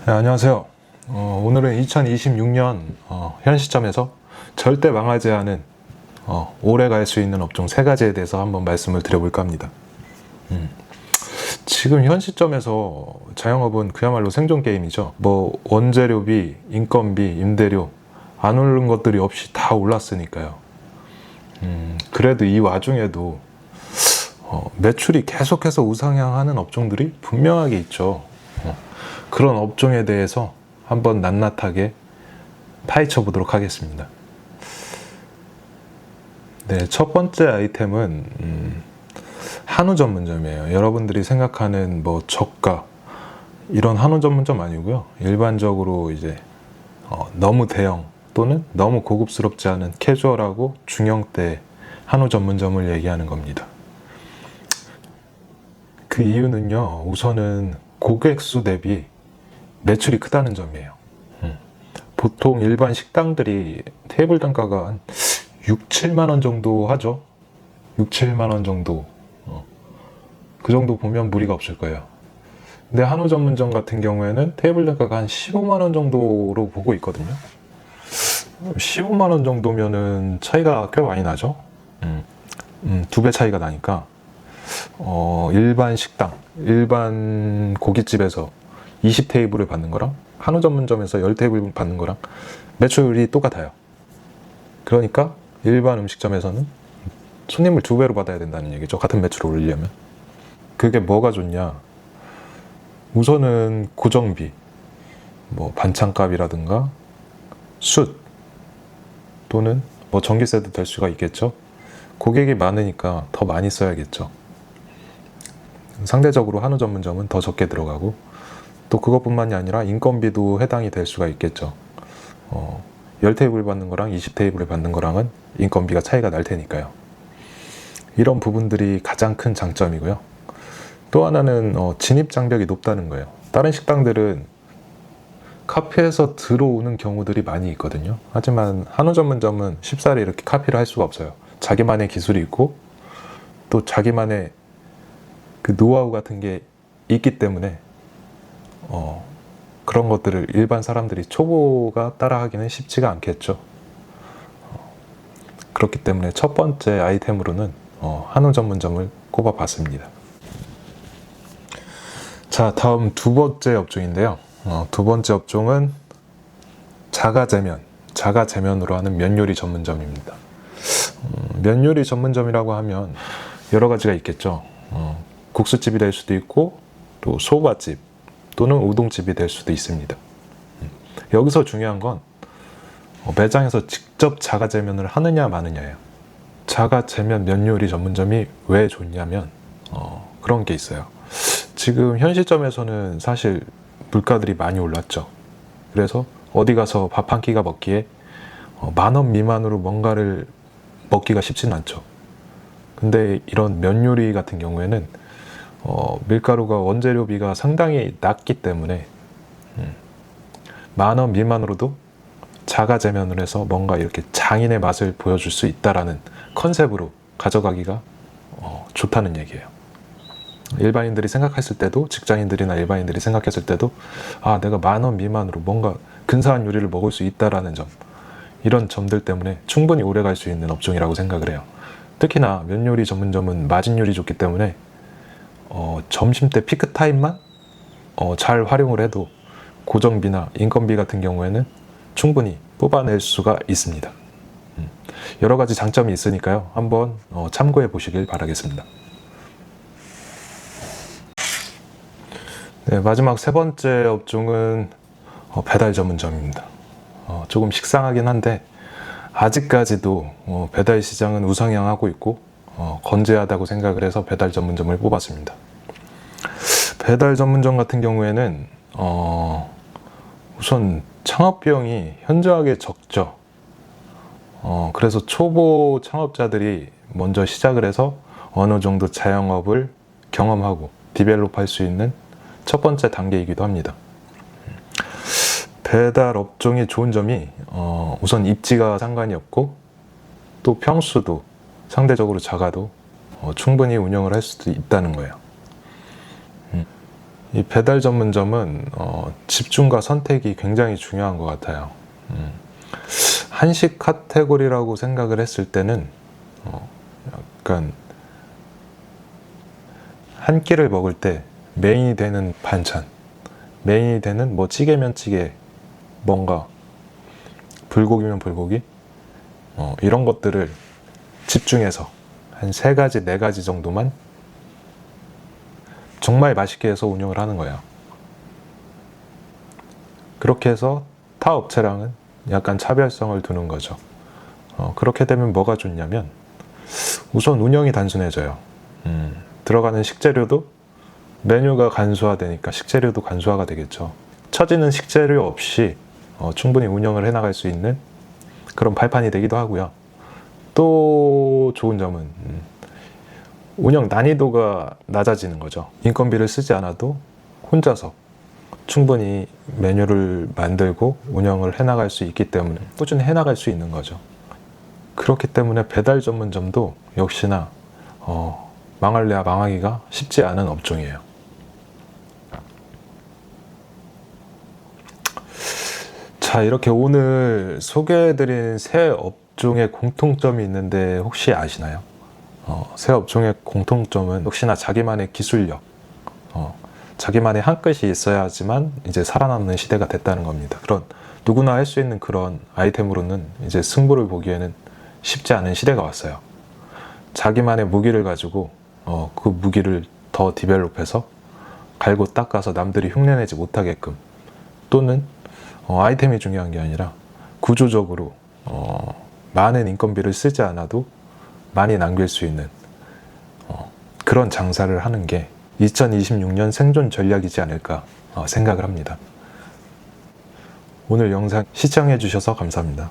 네, 안녕하세요. 오늘은 2026년 현 시점에서 절대 망하지 않은 오래 갈 수 있는 업종 3가지에 대해서 한번 말씀을 드려볼까 합니다. 지금 현 시점에서 자영업은 그야말로 생존 게임이죠. 뭐 원재료비, 인건비, 임대료 안 오른 것들이 없이 다 올랐으니까요. 그래도 이 와중에도 매출이 계속해서 우상향하는 업종들이 분명하게 있죠. 그런 업종에 대해서 한번 낱낱하게 파헤쳐 보도록 하겠습니다. 네, 첫 번째 아이템은 한우 전문점이에요. 여러분들이 생각하는 뭐 저가 이런 한우 전문점 아니고요. 일반적으로 이제 너무 대형 또는 너무 고급스럽지 않은 캐주얼하고 중형대 한우 전문점을 얘기하는 겁니다. 그 이유는요, 우선은 고객 수 대비 매출이 크다는 점이에요. 보통 일반 식당들이 테이블 단가가 한 6, 7만 원 정도 하죠. 6, 7만 원 정도. 그 정도 보면 무리가 없을 거예요. 근데 한우 전문점 같은 경우에는 테이블 단가가 한 15만 원 정도로 보고 있거든요. 15만 원 정도면은 차이가 꽤 많이 나죠. 2배 차이가 나니까 일반 식당, 일반 고깃집에서 20테이블을 받는 거랑 한우 전문점에서 10테이블 받는 거랑 매출이 똑같아요. 그러니까 일반 음식점에서는 손님을 2배로 받아야 된다는 얘기죠. 같은 매출을 올리려면. 그게 뭐가 좋냐? 우선은 고정비, 뭐 반찬값이라든가 숯 또는 뭐 전기세도 될 수가 있겠죠. 고객이 많으니까 더 많이 써야겠죠. 상대적으로 한우 전문점은 더 적게 들어가고 또 그것뿐만이 아니라 인건비도 해당이 될 수가 있겠죠. 10테이블 받는 거랑 20테이블을 받는 거랑은 인건비가 차이가 날 테니까요. 이런 부분들이 가장 큰 장점이고요. 또 하나는 진입 장벽이 높다는 거예요. 다른 식당들은 카피해서 들어오는 경우들이 많이 있거든요. 하지만 한우 전문점은 쉽사리 이렇게 카피를 할 수가 없어요. 자기만의 기술이 있고 또 자기만의 그 노하우 같은 게 있기 때문에 그런 것들을 일반 사람들이 초보가 따라하기는 쉽지가 않겠죠. 그렇기 때문에 첫 번째 아이템으로는 한우 전문점을 꼽아봤습니다. 자, 다음 두 번째 업종인데요. 두 번째 업종은 자가제면으로 하는 면요리 전문점입니다. 면요리 전문점이라고 하면 여러 가지가 있겠죠. 국수집이 될 수도 있고 또 소바집 또는 우동집이 될 수도 있습니다. 여기서 중요한 건 매장에서 직접 자가제면을 하느냐 마느냐예요. 자가제면 면요리 전문점이 왜 좋냐면 그런 게 있어요. 지금 현 시점에서는 사실 물가들이 많이 올랐죠. 그래서 어디 가서 밥 한 끼가 먹기에 10,000원 미만으로 뭔가를 먹기가 쉽진 않죠. 근데 이런 면요리 같은 경우에는 밀가루가 원재료비가 상당히 낮기 때문에 10,000원 미만으로도 자가제면을 해서 뭔가 이렇게 장인의 맛을 보여줄 수 있다라는 컨셉으로 가져가기가 좋다는 얘기예요. 일반인들이 생각했을 때도, 직장인들이나 일반인들이 생각했을 때도 내가 10,000원 미만으로 뭔가 근사한 요리를 먹을 수 있다라는 점, 이런 점들 때문에 충분히 오래 갈 수 있는 업종이라고 생각을 해요. 특히나 면요리 전문점은 마진율이 좋기 때문에 점심때 피크타임만 잘 활용을 해도 고정비나 인건비 같은 경우에는 충분히 뽑아낼 수가 있습니다. 여러 가지 장점이 있으니까요. 한번 참고해 보시길 바라겠습니다. 네, 마지막 세 번째 업종은 배달 전문점입니다. 조금 식상하긴 한데 아직까지도 배달 시장은 우상향하고 있고 건재하다고 생각을 해서 배달 전문점을 뽑았습니다. 배달 전문점 같은 경우에는 우선 창업 비용이 현저하게 적죠. 그래서 초보 창업자들이 먼저 시작을 해서 어느 정도 자영업을 경험하고 디벨롭 할 수 있는 첫 번째 단계이기도 합니다. 배달 업종이 좋은 점이 우선 입지가 상관이 없고 또 평수도 상대적으로 작아도 충분히 운영을 할 수도 있다는 거예요. 이 배달 전문점은 집중과 선택이 굉장히 중요한 것 같아요. 한식 카테고리라고 생각을 했을 때는 약간 한 끼를 먹을 때 메인이 되는 반찬, 메인이 되는 뭐 찌개면 찌개, 뭔가 불고기면 불고기, 이런 것들을 집중해서 한 3가지, 4가지 정도만 정말 맛있게 해서 운영을 하는 거예요. 그렇게 해서 타 업체랑은 약간 차별성을 두는 거죠. 그렇게 되면 뭐가 좋냐면 우선 운영이 단순해져요. 들어가는 식재료도 메뉴가 간소화되니까 식재료도 간소화가 되겠죠. 처지는 식재료 없이 충분히 운영을 해나갈 수 있는 그런 발판이 되기도 하고요. 또 좋은 점은 운영 난이도가 낮아지는 거죠. 인건비를 쓰지 않아도 혼자서 충분히 메뉴를 만들고 운영을 해나갈 수 있기 때문에 꾸준히 해나갈 수 있는 거죠. 그렇기 때문에 배달 전문점도 역시나 망할래야 망하기가 쉽지 않은 업종이에요. 자, 이렇게 오늘 소개해드린 세 업종의 공통점이 있는데 혹시 아시나요? 세 업종의 공통점은 역시나 자기만의 기술력, 자기만의 한 끗이 있어야지만 이제 살아남는 시대가 됐다는 겁니다. 그런 누구나 할 수 있는 그런 아이템으로는 이제 승부를 보기에는 쉽지 않은 시대가 왔어요. 자기만의 무기를 가지고 그 무기를 더 디벨롭해서 갈고 닦아서 남들이 흉내내지 못하게끔, 또는 아이템이 중요한 게 아니라 구조적으로 많은 인건비를 쓰지 않아도 많이 남길 수 있는 그런 장사를 하는 게 2026년 생존 전략이지 않을까 생각을 합니다. 오늘 영상 시청해 주셔서 감사합니다.